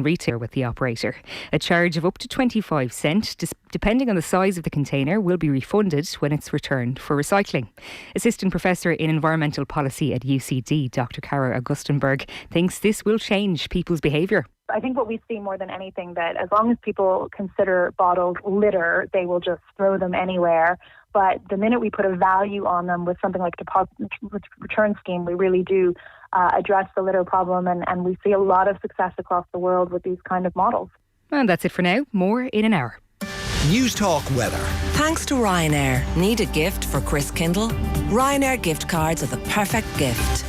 retailer with the operator. A charge of up to 25 cents, depending on the size of the container, will be refunded when it's returned for recycling. Assistant Professor in Environmental Policy at UCD, Dr. Cara Augustenberg, thinks this will change people's behaviour. I think what we see more than anything, that as long as people consider bottles litter, they will just throw them anywhere. But the minute we put a value on them with something like deposit return scheme, we really do address the litter problem, and we see a lot of success across the world with these kind of models. And that's it for now. More in an hour. News Talk weather. Thanks to Ryanair. Need a gift for Chris Kindle? Ryanair gift cards are the perfect gift.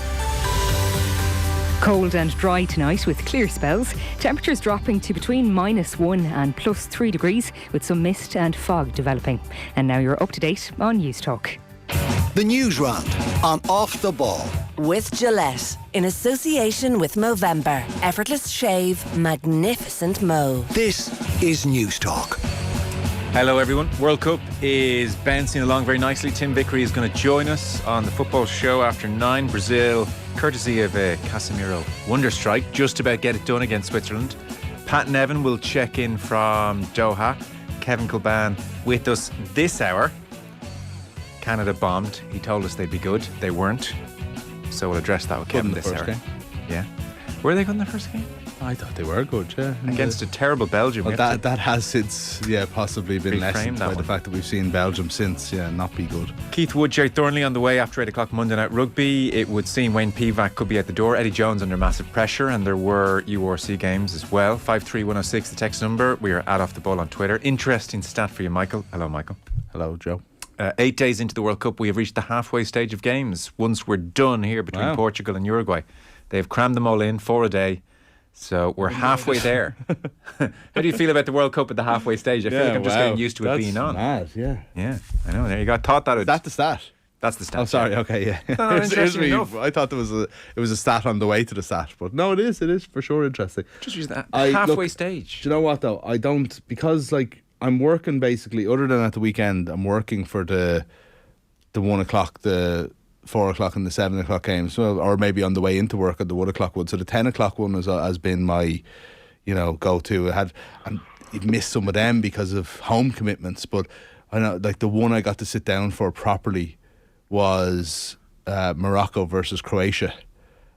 Cold and dry tonight with clear spells. Temperatures dropping to between -1 and +3 degrees with some mist and fog developing. And now you're up to date on News Talk. The Newsround on Off the Ball. With Gillette, in association with Movember. Effortless shave, magnificent mo. This is News Talk. Hello everyone. World Cup is bouncing along very nicely. Tim Vickery is going to join us on the football show after 9. Brazil, courtesy of Casemiro wonder strike, just about get it done against Switzerland. Pat Nevin will check in from Doha. Kevin Kilban with us this hour. Canada bombed. He told us they'd be good. They weren't. So we'll address that with Kevin this hour. Game. Yeah. Were they good in the first game? I thought they were good, yeah. Against a terrible Belgium. Well, that has since, possibly been lessened by the fact that we've seen Belgium since, not be good. Keith Wood, Jerry Thornley on the way after 8 o'clock Monday Night Rugby. It would seem Wayne Pivac could be at the door. Eddie Jones under massive pressure, and there were URC games as well. 53106, the text number. We are at Off the Ball on Twitter. Interesting stat for you, Michael. Hello, Michael. Hello, Joe. 8 days into the World Cup, we have reached the halfway stage of games. Once we're done here between Portugal and Uruguay, they've crammed them all in, 4 a day. So we're halfway there. How do you feel about the World Cup at the halfway stage? I feel like I'm just getting used to it being on. That's mad, Yeah, I know. There you go. I thought that. Is that the stat? That's the stat. Oh, sorry. Okay, yeah. No, interesting enough. I thought it was a stat on the way to the stat, but no, it is for sure interesting. Just use that halfway stage. Do you know what though? I don't, because I'm working basically. Other than at the weekend, I'm working for the 1 o'clock, the 4 o'clock and the 7 o'clock games, or maybe on the way into work at the 1 o'clock one. So the 10 o'clock one has been my, go-to. And you've missed some of them because of home commitments, but I know the one I got to sit down for properly was Morocco versus Croatia.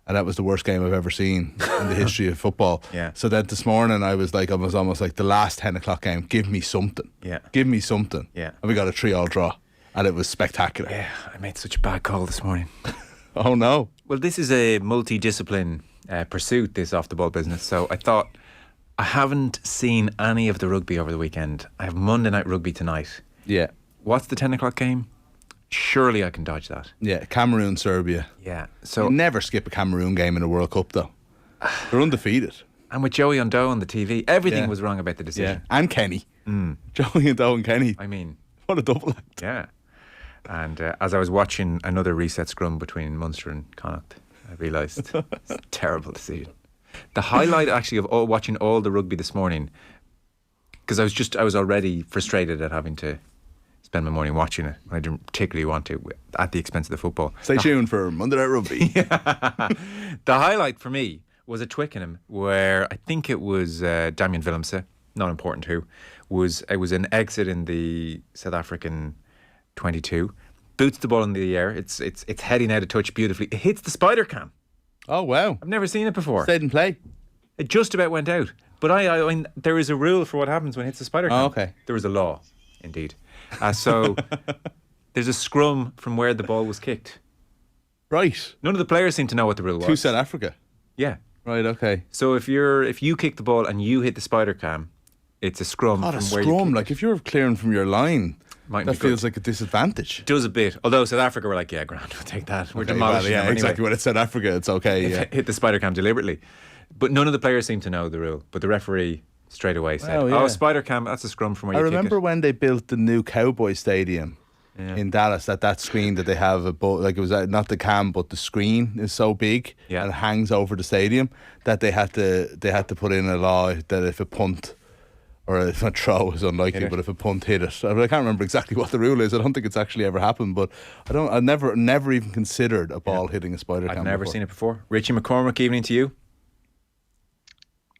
And that was the worst game I've ever seen in the history of football. Yeah. So then this morning I was almost like the last 10 o'clock game. Give me something. Yeah. Give me something. Yeah. And we got a 3-3 draw. And it was spectacular. Yeah, I made such a bad call this morning. Oh no. Well, this is a multidiscipline pursuit, this off the ball business. So I thought, I haven't seen any of the rugby over the weekend. I have Monday Night Rugby tonight. Yeah. What's the 10 o'clock game? Surely I can dodge that. Yeah, Cameroon, Serbia. Yeah. So you never skip a Cameroon game in a World Cup though. They're undefeated. And with Joey Undoh on the TV, everything was wrong about the decision. Yeah. And Kenny. Joey Undoh and Kenny. I mean, what a double act. Yeah. And as I was watching another reset scrum between Munster and Connacht, I realised it's a terrible decision. The highlight actually of watching all the rugby this morning, because I was already frustrated at having to spend my morning watching it, and I didn't particularly want to, at the expense of the football. Stay tuned for Monday Night Rugby. The highlight for me was at Twickenham, where I think it was Damien Willemse, not important who, it was an exit in the South African 22, boots the ball in the air. It's heading out of touch beautifully. It hits the spider cam. Oh wow! I've never seen it before. Stayed in play. It just about went out. But I mean, there is a rule for what happens when it hits the spider cam. Oh, okay. There is a law, indeed. So there's a scrum from where the ball was kicked. Right. None of the players seem to know what the rule was. To South Africa. Yeah. Right. Okay. So if you kick the ball and you hit the spider cam, it's a scrum. Not from a where scrum. you Like if you're clearing from your line. That feels like a disadvantage. It does a bit. Although South Africa were like, yeah, grand, we'll take that. We're demolishing them anyway. Exactly. When it's South Africa, it's okay. Yeah. Hit the spider cam deliberately. But none of the players seem to know the rule. But the referee straight away said, spider cam, that's a scrum from where you kick it. I remember when they built the new Cowboy Stadium in Dallas, that screen that they have, it was not the cam, but the screen is so big and it hangs over the stadium that they had to put in a law that if a punt, or if a throw is unlikely, but if a punt hit it. I can't remember exactly what the rule is. I don't think it's actually ever happened, but I never even considered a ball hitting a spider cam. I've never seen it before. Richie McCormack, evening to you.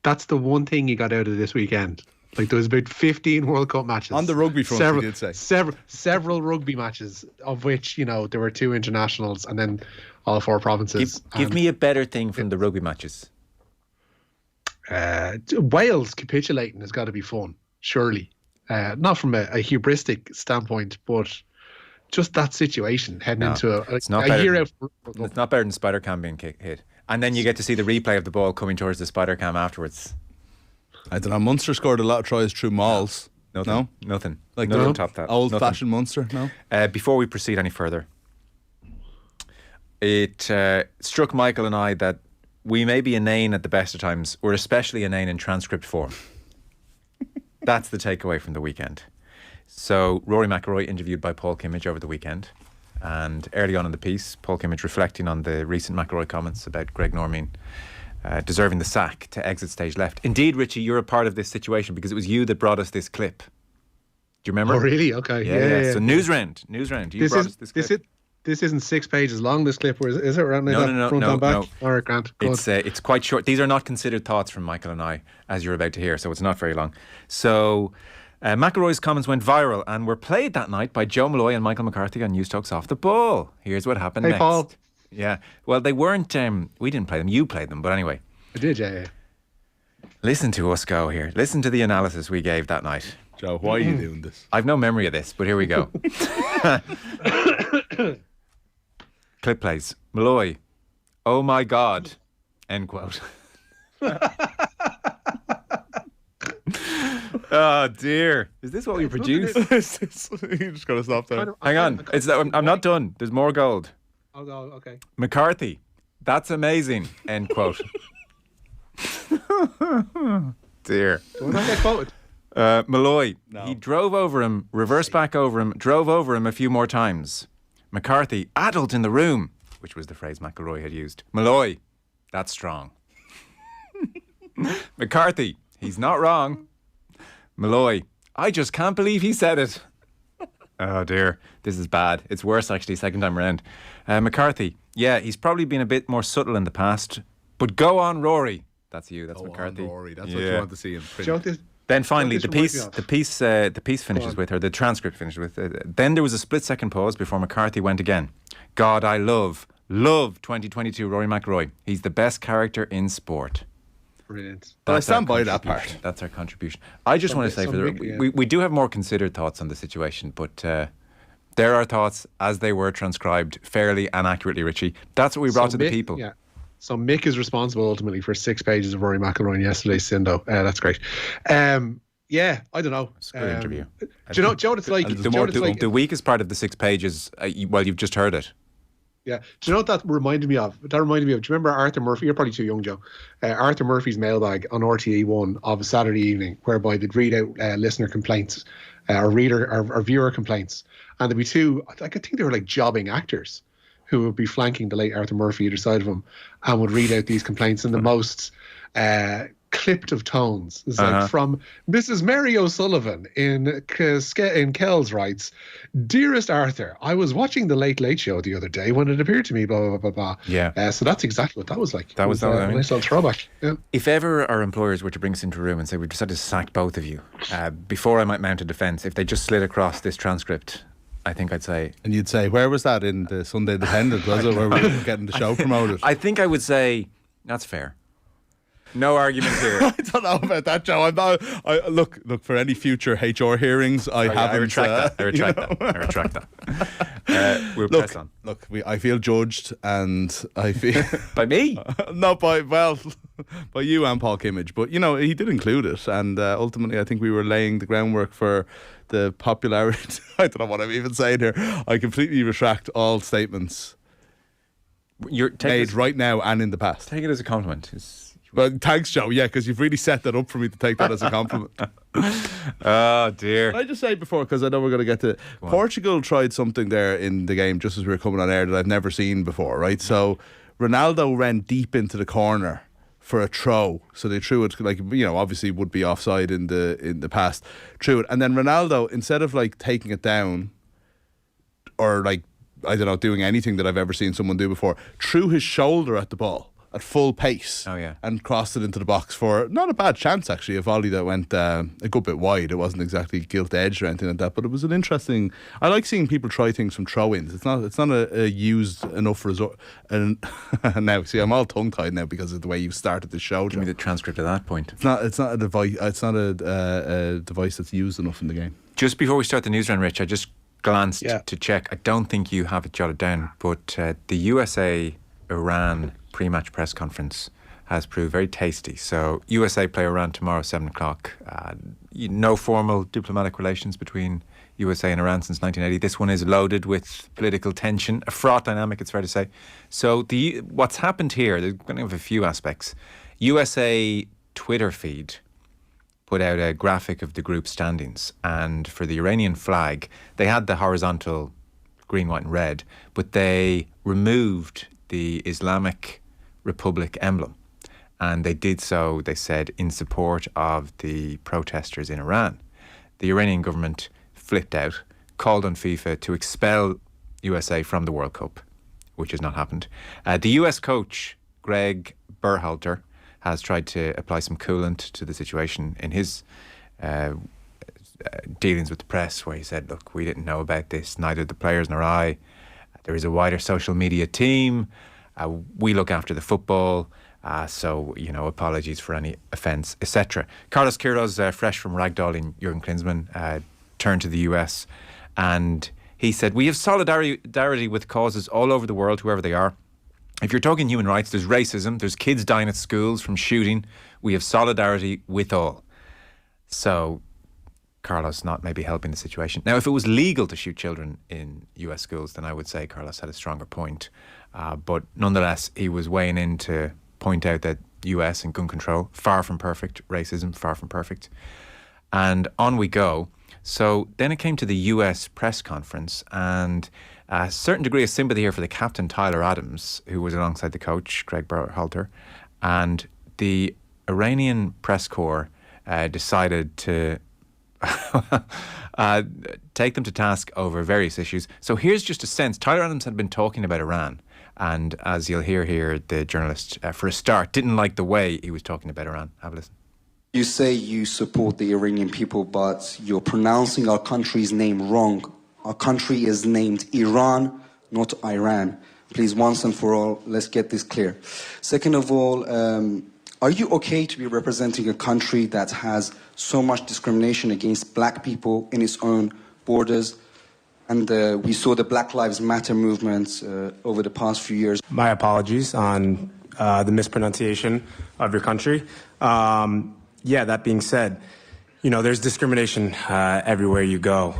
That's the one thing you got out of this weekend. Like, there was about 15 World Cup matches. On the rugby front, you did say. Several rugby matches, of which, there were 2 internationals and then all 4 provinces. Give me a better thing from the rugby matches. Wales capitulating has got to be fun, surely. Not from a hubristic standpoint, but just that situation heading into a year out. It's not better than Spider-Cam being hit. And then you get to see the replay of the ball coming towards the Spider-Cam afterwards. I don't know. Munster scored a lot of tries through mauls. Nothing. Like nothing top that. Old-fashioned Munster, no? Before we proceed any further, it struck Michael and I that we may be inane at the best of times. We're especially inane in transcript form. That's the takeaway from the weekend. So Rory McIlroy interviewed by Paul Kimmage over the weekend, and early on in the piece, Paul Kimmage reflecting on the recent McIlroy comments about Greg Norman deserving the sack to exit stage left. Indeed, Richie, you're a part of this situation because it was you that brought us this clip. Do you remember? Oh, really? Okay. Yeah. So Newsround, you brought us this clip. This isn't 6 pages long, this clip, or is it? Right? No. Front and back? All right, Grant. It's quite short. These are not considered thoughts from Michael and I, as you're about to hear, so it's not very long. So McIlroy's comments went viral and were played that night by Joe Molloy and Michael McCarthy on News Talk's Off the Ball. Here's what happened next. Paul. Yeah. Well, they weren't... we didn't play them. You played them. But anyway. I did, yeah. Listen to us go here. Listen to the analysis we gave that night. Joe, why are you doing this? I've no memory of this, but here we go. Clip plays. Molloy. Oh my God. End quote. Oh dear. Is this what we produce? You just got to stop there. Hang on. I'm not done. There's more gold. I'll go, okay. McCarthy. That's amazing. End quote. Dear. Do I not get quoted? Molloy. No. He drove over him, reversed back over him, drove over him a few more times. McCarthy. Adult in the room, which was the phrase McIlroy had used. Molloy. That's strong. McCarthy. He's not wrong. Molloy. I just can't believe he said it. Oh dear, this is bad. It's worse actually, second time around. McCarthy. Yeah, he's probably been a bit more subtle in the past. But go on, Rory. That's you. That's McCarthy. On, Rory. That's what you want to see in print. Then finally, the piece finishes with, or the transcript finishes with. Then there was a split-second pause before McCarthy went again. God, I love 2022 Rory McIlroy. He's the best character in sport. Brilliant. But I stand by that part. That's our contribution. I just want to say, we do have more considered thoughts on the situation, but there are thoughts as they were transcribed fairly and accurately, Richie. That's what we brought to the people. Yeah. So Mick is responsible ultimately for 6 pages of Rory McIlroy in yesterday's Sindo. That's great. Yeah, I don't know. It's a good interview. Do you know what it's like? The weakest part of the 6 pages, you've just heard it. Yeah. Do you know what that reminded me of? Do you remember Arthur Murphy? You're probably too young, Joe. Arthur Murphy's mailbag on RTE1 of a Saturday evening, whereby they'd read out listener complaints, or viewer complaints. And there'd be 2, I think they were like jobbing actors who would be flanking the late Arthur Murphy either side of him and would read out these complaints in the most clipped of tones. It's like from Mrs. Mary O'Sullivan in Kells writes, Dearest Arthur, I was watching the Late Late Show the other day when it appeared to me, blah, blah, blah, blah. Yeah. So that's exactly what that was like. That was a nice little throwback. Yeah. If ever our employers were to bring us into a room and say, we've decided to sack both of you, before I might mount a defence, if they just slid across this transcript, I think I'd say... And you'd say, where was that in the Sunday Independent, was it, where we were getting the show promoted? I think I would say, that's fair. No argument here. I don't know about that, Joe. Look, for any future HR hearings, I retract that. I retract that. We'll press on. Look, I feel judged, and I feel... By me? Not by you and Paul Kimmage. But, he did include it, and ultimately I think we were laying the groundwork for the popularity. I don't know what I'm even saying here. I completely retract all statements made right now and in the past. Take it as a compliment. Well, thanks, Joe. Yeah, because you've really set that up for me to take that as a compliment. Oh, dear. Can I just say before, because I know we're going to get to... Portugal tried something there in the game just as we were coming on air that I've never seen before, right? So Ronaldo ran deep into the corner for a throw. So they threw it, obviously would be offside in the past. Threw it. And then Ronaldo, instead of, taking it down or, I don't know, doing anything that I've ever seen someone do before, threw his shoulder at the ball. at full pace. Oh, yeah. And crossed it into the box for not a bad chance, actually, a volley that went a good bit wide. It wasn't exactly gilt edged or anything like that, but it was an interesting. I like seeing people try things from throw-ins. It's not a used enough resort. And now, see, I'm all tongue-tied now because of the way you started the show. Give me the transcript at that point. It's not a device. It's not a device that's used enough in the game. Just before we start the news round, Rich, I just glanced to check. I don't think you have it jotted down, but the USA-Iran pre-match press conference has proved very tasty. So USA play Iran tomorrow, 7 o'clock. No formal diplomatic relations between USA and Iran since 1980. This one is loaded with political tension, a fraught dynamic, it's fair to say. So what's happened here, there's going to have a few aspects. USA Twitter feed put out a graphic of the group standings, and for the Iranian flag, they had the horizontal green, white and red, but they removed the Islamic Republic emblem, and they did so, they said, in support of the protesters in Iran. The Iranian government flipped out, called on FIFA to expel USA from the World Cup, which has not happened. The US coach, Greg Berhalter, has tried to apply some coolant to the situation in his dealings with the press, where he said, look, we didn't know about this, neither the players nor I. There is a wider social media team. We look after the football, so, apologies for any offence, etc. Carlos Queiroz, fresh from ragdoll in Jurgen Klinsmann, turned to the US, and he said, we have solidarity with causes all over the world, whoever they are. If you're talking human rights, there's racism, there's kids dying at schools from shooting. We have solidarity with all. So Carlos not maybe helping the situation. Now, if it was legal to shoot children in US schools, then I would say Carlos had a stronger point. But nonetheless, he was weighing in to point out that US and gun control, far from perfect. Racism, far from perfect. And on we go. So then it came to the US press conference, and a certain degree of sympathy here for the captain, Tyler Adams, who was alongside the coach, Greg Berhalter. And the Iranian press corps decided to take them to task over various issues. So here's just a sense. Tyler Adams had been talking about Iran, and as you'll hear here, the journalist, for a start, didn't like the way he was talking about Iran. Have a listen. You say you support the Iranian people, but you're pronouncing our country's name wrong. Our country is named Iran, not Iran. Please, once and for all, let's get this clear. Second of all, are you okay to be representing a country that has so much discrimination against black people in its own borders? And we saw the Black Lives Matter movement over the past few years. My apologies on the mispronunciation of your country. That being said, there's discrimination everywhere you go.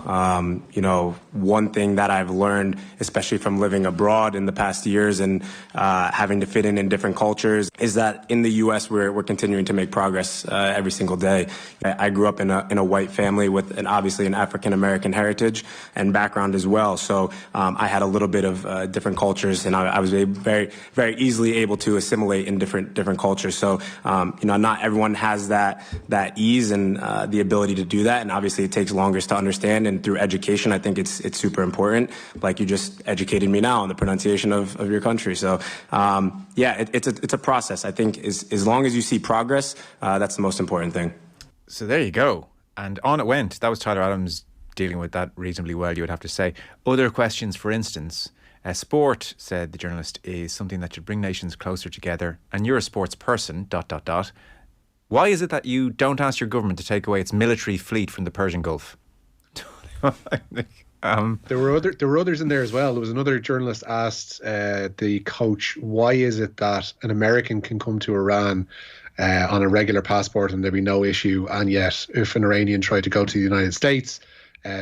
One thing that I've learned, especially from living abroad in the past years and having to fit in different cultures, is that in the U.S. we're continuing to make progress every single day. I grew up in a white family with obviously an African American heritage and background as well. So I had a little bit of different cultures, and I was very, very easily able to assimilate in different cultures. So not everyone has that ease and the ability to do that, and obviously it takes longer to understand, and through education I think it's super important, like you just educated me now on the pronunciation of your country. So it's a process. I think as long as you see progress, that's the most important thing. So there you go, and on it went. That was Tyler Adams dealing with that reasonably well, you would have to say. Other questions, for instance, sport, said the journalist, is something that should bring nations closer together, and you're a sports person, ... Why is it that you don't ask your government to take away its military fleet from the Persian Gulf? There were others in there as well. There was another journalist asked the coach, why is it that an American can come to Iran on a regular passport and there'd be no issue, and yet if an Iranian tried to go to the United States,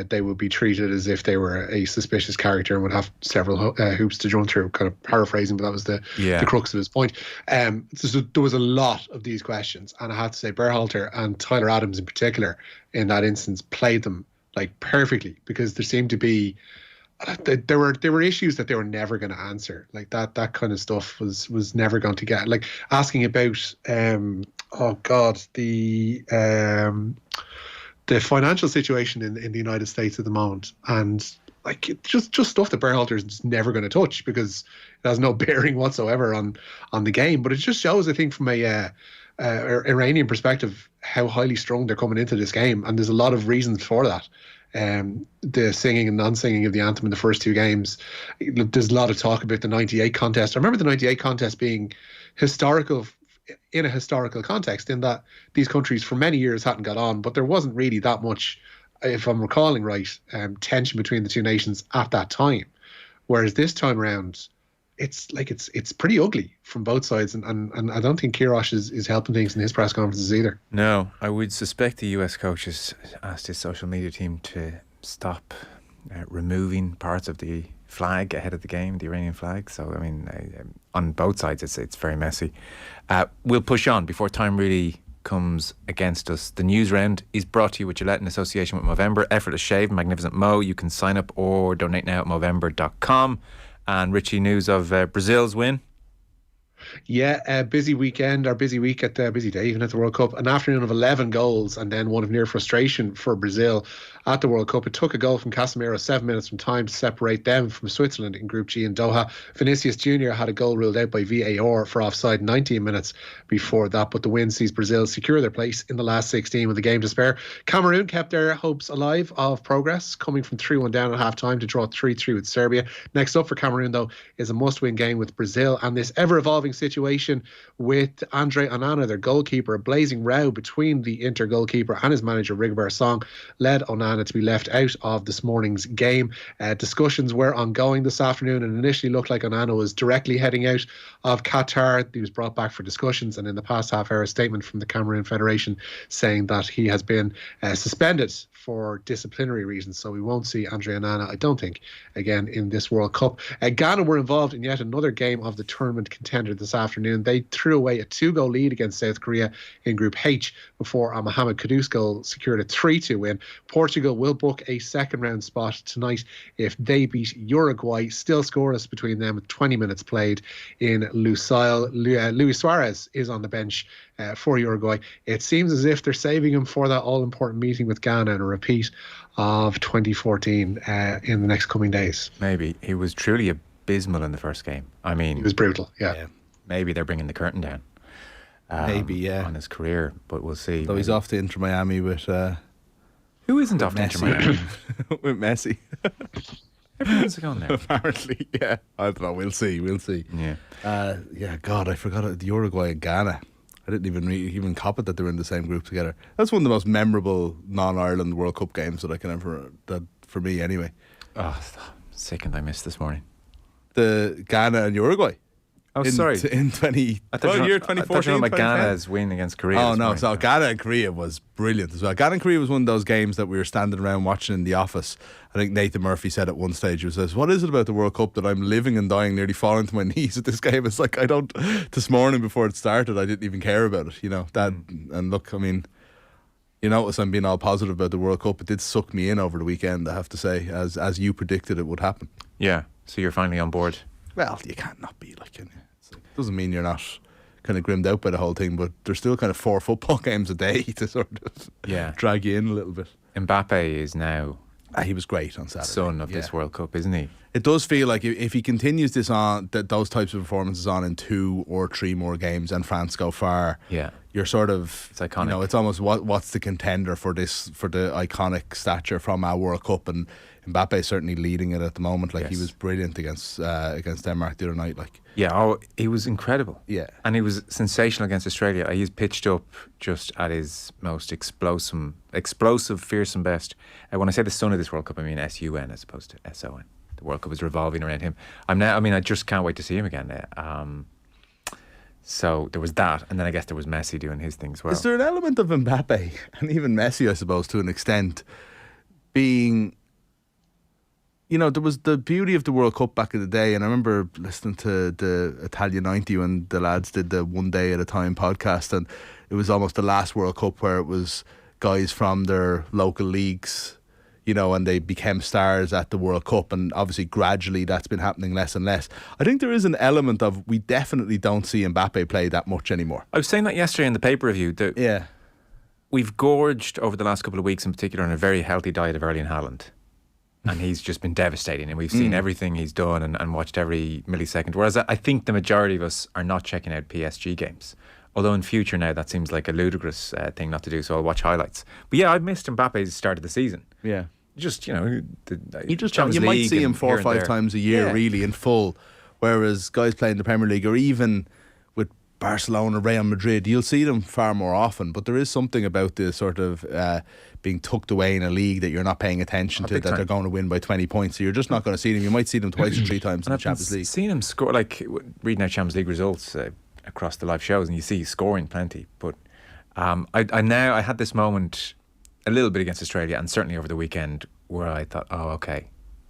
they would be treated as if they were a suspicious character and would have several hoops to jump through, kind of paraphrasing, but that was the crux of his point. So there was a lot of these questions, and I have to say Berhalter and Tyler Adams in particular in that instance played them like perfectly, because there seemed to be there were issues that they were never going to answer, like that kind of stuff was never going to get, like asking about the financial situation in the United States at the moment, and like just stuff that Berhalter's just never going to touch because it has no bearing whatsoever on the game. But it just shows, I think, from a Iranian perspective, how highly strung they're coming into this game, and there's a lot of reasons for that. The singing and non-singing of the anthem in the first two games. There's a lot of talk about the 98 contest. I remember the 98 contest being historical in a historical context, in that these countries for many years hadn't got on, but there wasn't really that much, if I'm recalling right, tension between the two nations at that time. Whereas this time around, it's pretty ugly from both sides, and I don't think Kirosh is helping things in his press conferences either. No, I would suspect the US coaches asked his social media team to stop removing parts of the flag ahead of the game, the Iranian flag. So, I mean, on both sides, it's very messy. We'll push on before time really comes against us. The Newsround is brought to you with Gillette in association with Movember. Effortless shave, magnificent Mo. You can sign up or donate now at Movember.com. And Richie, news of Brazil's win. Yeah, a busy weekend, or busy week at the busy day even at the World Cup. An afternoon of 11 goals and then one of near frustration for Brazil at the World Cup. It took a goal from Casemiro 7 minutes from time to separate them from Switzerland in Group G in Doha. Vinicius Jr. had a goal ruled out by VAR for offside 19 minutes before that, but the win sees Brazil secure their place in the last 16 with the game to spare. Cameroon kept their hopes alive of progress, coming from 3-1 down at half-time to draw 3-3 with Serbia. Next up for Cameroon, though, is a must-win game with Brazil, and this ever-evolving situation with Andre Onana, their goalkeeper. A blazing row between the Inter goalkeeper and his manager Rigobert Song led Onana to be left out of this morning's game. Discussions were ongoing this afternoon, and initially looked like Onana was directly heading out of Qatar. He was brought back for discussions, and in the past half hour, a statement from the Cameroon Federation saying that he has been suspended for disciplinary reasons, so we won't see Andre Onana, I don't think, again in this World Cup. Ghana were involved in yet another game of the tournament contender this afternoon. They threw away a 2-goal lead against South Korea in Group H before a Mohamed Kudus goal secured a 3-2 win. Portugal will book a second round spot tonight if they beat Uruguay, still scoreless between them with 20 minutes played in Lusail. Luis Suarez is on the bench for Uruguay. It seems as if they're saving him for that all-important meeting with Ghana and a repeat of 2014 in the next coming days. Maybe. He was truly abysmal in the first game. I mean, he was brutal, yeah. Maybe they're bringing the curtain down. On his career, but we'll see. So he's off to Inter Miami with... Who isn't off to Inter Miami? With Messi. Everyone's going there. Apparently, yeah. I don't know. We'll see. Yeah. God, I forgot it. The Uruguay and Ghana. I didn't even cop it that they were in the same group together. That's one of the most memorable non-Ireland World Cup games that I can ever... That for me, anyway. Oh, sickened I missed this morning. The Ghana and Uruguay. Oh, sorry. In 2014. I thought you were about Ghana's win against Korea. Oh, no. So Ghana and Korea was brilliant as well. Ghana and Korea was one of those games that we were standing around watching in the office. I think Nathan Murphy said at one stage, he says, what is it about the World Cup that I'm living and dying, nearly falling to my knees at this game? It's like, this morning before it started, I didn't even care about it, And look, I mean, you notice I'm being all positive about the World Cup. It did suck me in over the weekend, I have to say, as you predicted it would happen. Yeah, so you're finally on board. Well, you can't not be, like, can you? It doesn't mean you're not kind of grimmed out by the whole thing, but there's still kind of 4 football games a day to sort of drag you in a little bit. Mbappe is now... he was great on Saturday. Son of this World Cup, isn't he? It does feel like if he continues this on, those types of performances on in 2 or 3 more games and France go far, you're sort of... It's iconic. It's almost what's the contender for the iconic stature from our World Cup, and Mbappe certainly leading it at the moment. Like, he was brilliant against Denmark the other night. Like, he was incredible. Yeah, and he was sensational against Australia. He's pitched up just at his most explosive, fearsome best. When I say the son of this World Cup, I mean SUN as opposed to SON. The World Cup is revolving around him. I just can't wait to see him again. So there was that, and then I guess there was Messi doing his thing as well. Is there an element of Mbappe and even Messi, I suppose, to an extent, being... there was the beauty of the World Cup back in the day, and I remember listening to the Italia 90 when the lads did the One Day at a Time podcast, and it was almost the last World Cup where it was guys from their local leagues, and they became stars at the World Cup, and obviously gradually that's been happening less and less. I think there is an element of, we definitely don't see Mbappe play that much anymore. I was saying that yesterday in the pay-per-view. We've gorged over the last couple of weeks in particular on a very healthy diet of Erling Haaland. and he's just been devastating, and we've seen everything he's done and watched every millisecond. Whereas I think the majority of us are not checking out PSG games. Although in future now that seems like a ludicrous thing not to do, so I'll watch highlights. But yeah, I missed Mbappe's start of the season. Yeah. Just, you might see him 4 or 5 times a year, really, in full. Whereas guys playing the Premier League, or even with Barcelona, Real Madrid, you'll see them far more often. But there is something about the sort of being tucked away in a league that you're not paying attention to, that they're going to win by 20 points. So you're just not going to see them. You might see them twice or 3 times in the Champions League. Seen him score, like reading out Champions League results across the live shows, and you see scoring plenty. But I had this moment a little bit against Australia, and certainly over the weekend, where I thought, oh, okay,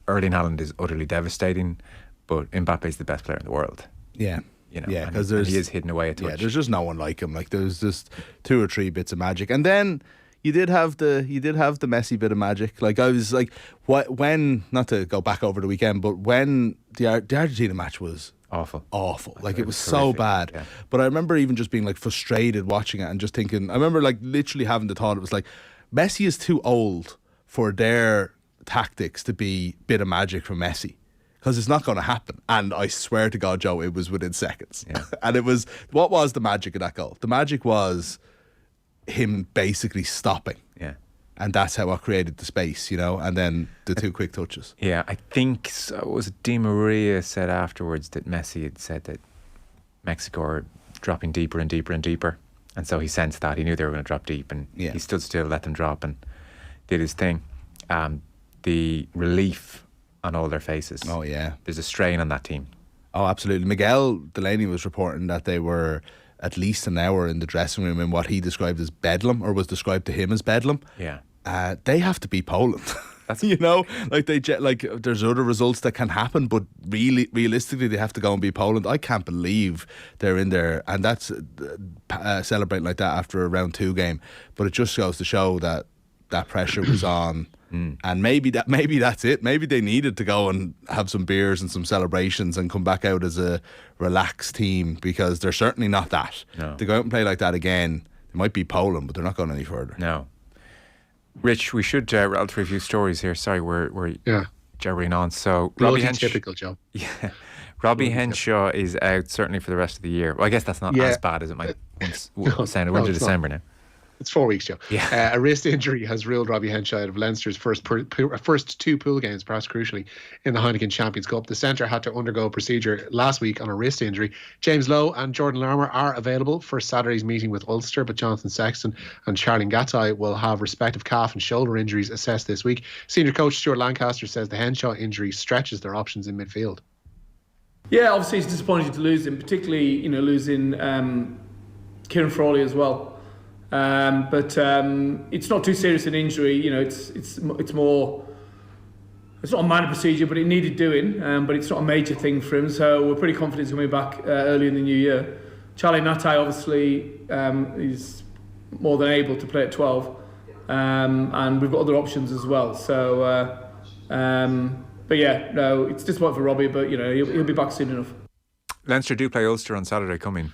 Erling Haaland is utterly devastating, but Mbappe's the best player in the world. Yeah. Because he is hidden away a touch. Yeah, there's just no one like him. Like, there's just 2 or 3 bits of magic, and then you did have the Messi bit of magic. Like, I was like, when, not to go back over the weekend, but when the Argentina match was awful. Like, it was so bad. Yeah. But I remember even just being like frustrated watching it and just thinking, I remember like literally having the thought, it was like, Messi is too old for their tactics to be bit of magic from Messi, because it's not going to happen. And I swear to God, Joe, it was within seconds. Yeah. And it was, what was the magic of that goal? The magic was him basically stopping. Yeah. And that's how I created the space, and then the 2 quick touches. Yeah, I think, was it Di Maria said afterwards that Messi had said that Mexico are dropping deeper and deeper and deeper. And so he sensed that. He knew they were going to drop deep, and he stood still, let them drop, and did his thing. The relief on all their faces. Oh, yeah. There's a strain on that team. Oh, absolutely. Miguel Delaney was reporting that they were at least an hour in the dressing room in what he described as bedlam, or was described to him as bedlam. Yeah. They have to beat Poland. That's there's other results that can happen, but realistically they have to go and beat Poland. I can't believe they're in there, and that's celebrating like that after a round 2 game. But it just goes to show that pressure was on. And maybe that's it. Maybe they needed to go and have some beers and some celebrations and come back out as a relaxed team, because they're certainly not that. No. To go out and play like that again, they might beat Poland, but they're not going any further. No. Rich, we should rattle through a few stories here. Sorry, we're jabbering on. So Robbie Henshaw, typical Joe. Yeah, Robbie Henshaw is out certainly for the rest of the year. Well, I guess that's not as bad as it might sound. We're into December now. It's 4 weeks, Joe. Yeah. A wrist injury has ruled Robbie Henshaw out of Leinster's first 2 pool games, perhaps crucially, in the Heineken Champions Cup. The centre had to undergo a procedure last week on a wrist injury. James Lowe and Jordan Larmour are available for Saturday's meeting with Ulster, but Jonathan Sexton and Charlie Ngatai will have respective calf and shoulder injuries assessed this week. Senior coach Stuart Lancaster says the Henshaw injury stretches their options in midfield. Yeah, obviously it's disappointing to lose him, particularly losing Kieran Frawley as well. But it's not too serious an injury. It's more. It's not a minor procedure, but it needed doing. But it's not a major thing for him. So we're pretty confident he's going to be back early in the new year. Charlie Ngatai obviously is more than able to play at 12, and we've got other options as well. So, but yeah, no, it's disappointing for Robbie, but he'll be back soon enough. Leinster do play Ulster on Saturday coming.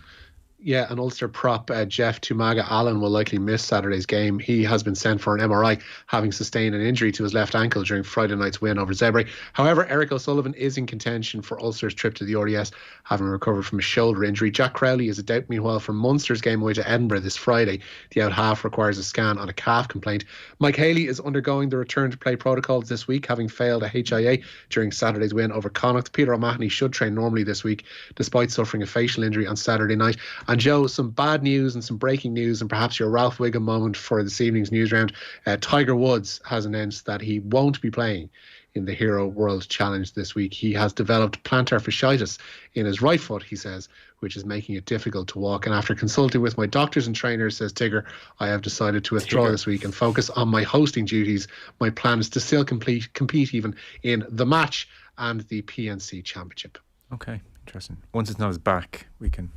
Yeah, an Ulster prop, Jeff Tumaga Allen, will likely miss Saturday's game. He has been sent for an MRI, having sustained an injury to his left ankle during Friday night's win over Zebre. However, Eric O'Sullivan is in contention for Ulster's trip to the RDS, having recovered from a shoulder injury. Jack Crowley is a doubt, meanwhile, for Munster's game away to Edinburgh this Friday. The out half requires a scan on a calf complaint. Mike Haley is undergoing the return to play protocols this week, having failed a HIA during Saturday's win over Connacht. Peter O'Mahony should train normally this week, despite suffering a facial injury on Saturday night. And Joe, some bad news and some breaking news, and perhaps your Ralph Wiggum moment for this evening's news round. Tiger Woods has announced that he won't be playing in the Hero World Challenge this week. He has developed plantar fasciitis in his right foot, he says, which is making it difficult to walk. And after consulting with my doctors and trainers, says Tigger, I have decided to withdraw this week and focus on my hosting duties. My plan is to still compete even in the match and the PNC Championship. Okay, interesting. Once it's not his back, we can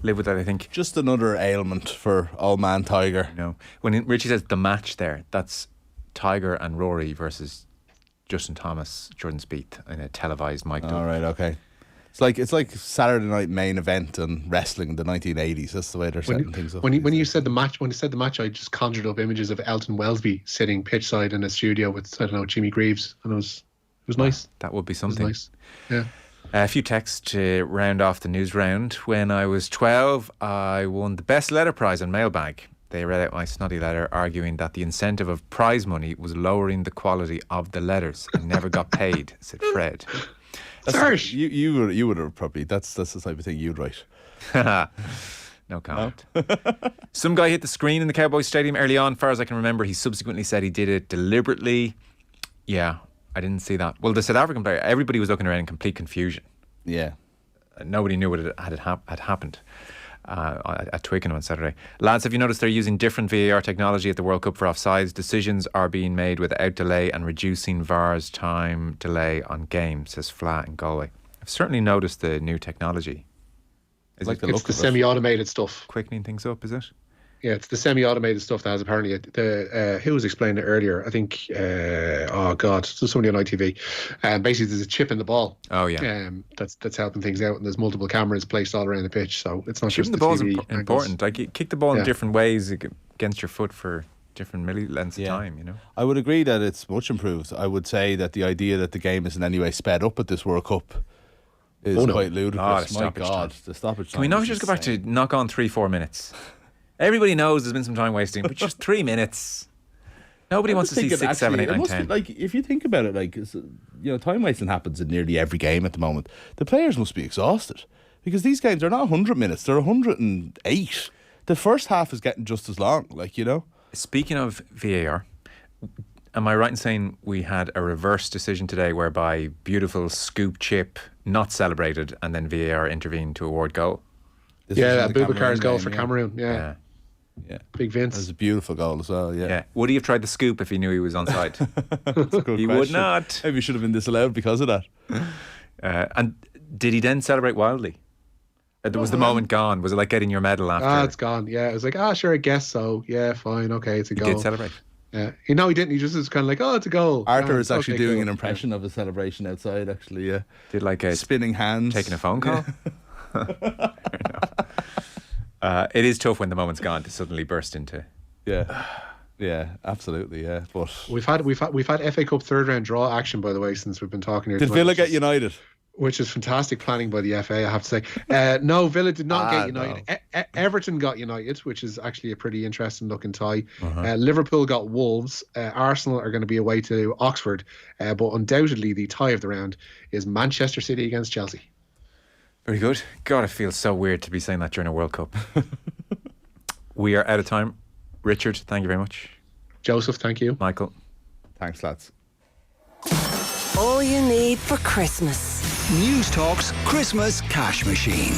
live with that, I think. Just another ailment for old man Tiger. No, when Richie says the match there, that's Tiger and Rory versus Justin Thomas, Jordan Spieth in a televised mic. All right, okay. It's like Saturday night main event and wrestling in the 1980s. That's the way they're setting things up. When you said the match, I just conjured up images of Elton Welsby sitting pitchside in a studio with, I don't know, Jimmy Greaves, and it was nice. That would be something. It was nice. Yeah. A few texts to round off the news round. When I was 12, I won the best letter prize on Mailbag. They read out my snotty letter arguing that the incentive of prize money was lowering the quality of the letters and never got paid, said Fred. That's harsh. You would have probably, that's the type of thing you'd write. No comment. Some guy hit the screen in the Cowboys Stadium early on. Far as I can remember, he subsequently said he did it deliberately. Yeah, I didn't see that. Well, the South African player, everybody was looking around in complete confusion. Yeah. Nobody knew what had happened at Twickenham on Saturday. Lads, have you noticed they're using different VAR technology at the World Cup for offsides? Decisions are being made without delay and reducing VAR's time delay on games, says Fla in Galway. I've certainly noticed the new technology. It's the semi-automated stuff. Quickening things up, is it? Yeah, it's the semi-automated stuff that has apparently who was explaining it earlier? I think somebody on ITV. Basically, there's a chip in the ball. Oh yeah. That's helping things out, and there's multiple cameras placed all around the pitch, so it's not Chipping just the ball is important. Like you kick the ball in different ways against your foot for different millilengths of time. You know. I would agree that it's much improved. I would say that the idea that the game is in any way sped up at this World Cup is quite ludicrous. My God, the stoppage time. Can we not just go back to knock on 3-4 minutes? Everybody knows there's been some time wasting, but just 3 minutes. Nobody wants to see 6, 7, 8, 9, 10. Like, if you think about it, time wasting happens in nearly every game at the moment. The players must be exhausted because these games are not 100 minutes; they're 108. The first half is getting just as long. Speaking of VAR, am I right in saying we had a reverse decision today, whereby beautiful scoop chip not celebrated, and then VAR intervened to award goal? Boubacar's goal for Cameroon. Yeah. Big Vince. That was a beautiful goal as well, yeah. Would he have tried the scoop if he knew he was onside? He would not. Maybe he should have been disallowed because of that. And did he then celebrate wildly? Was the moment gone? Was it like getting your medal after? It's gone, yeah. It was like, sure, I guess so. Yeah, fine, okay, it's a goal. He did celebrate? Yeah. He didn't. He just was kind of like, it's a goal. Arthur is actually doing an impression of a celebration outside, actually, yeah. Did like a spinning hands. Taking a phone call? It is tough when the moment's gone to suddenly burst into. Yeah, absolutely, yeah. But we've had FA Cup third round draw action, by the way, since we've been talking here. Did Villa get United? Which is fantastic planning by the FA, I have to say. No, Villa did not get United. No. Everton got United, which is actually a pretty interesting looking tie. Liverpool got Wolves. Arsenal are going to be away to Oxford. But undoubtedly, the tie of the round is Manchester City against Chelsea. Very good. God, it feels so weird to be saying that during a World Cup. We are out of time. Richard, thank you very much. Joseph, thank you. Michael. Thanks, lads. All you need for Christmas. News Talk's Christmas Cash Machine.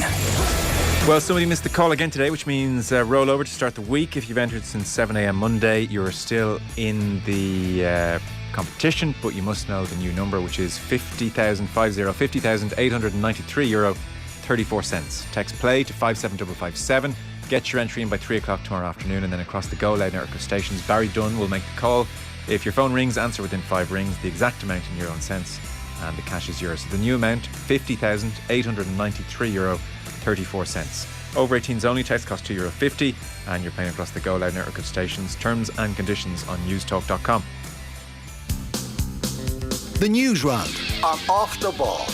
Well, somebody missed the call again today, which means roll over to start the week. If you've entered since 7 a.m. Monday, you're still in the competition, but you must know the new number, which is 50,893 euro 34 cents. Text play to 57557. Get your entry in by 3 o'clock tomorrow afternoon, and then across the Go Loud network of stations, Barry Dunn will make the call. If your phone rings, answer within 5 rings, the exact amount in euro and cents, and the cash is yours. So the new amount, 50,893 euro 34 cents. Over 18s only, text cost €2.50, and you're playing across the Go Loud network of stations. Terms and conditions on newstalk.com. The News Round on Off the Ball.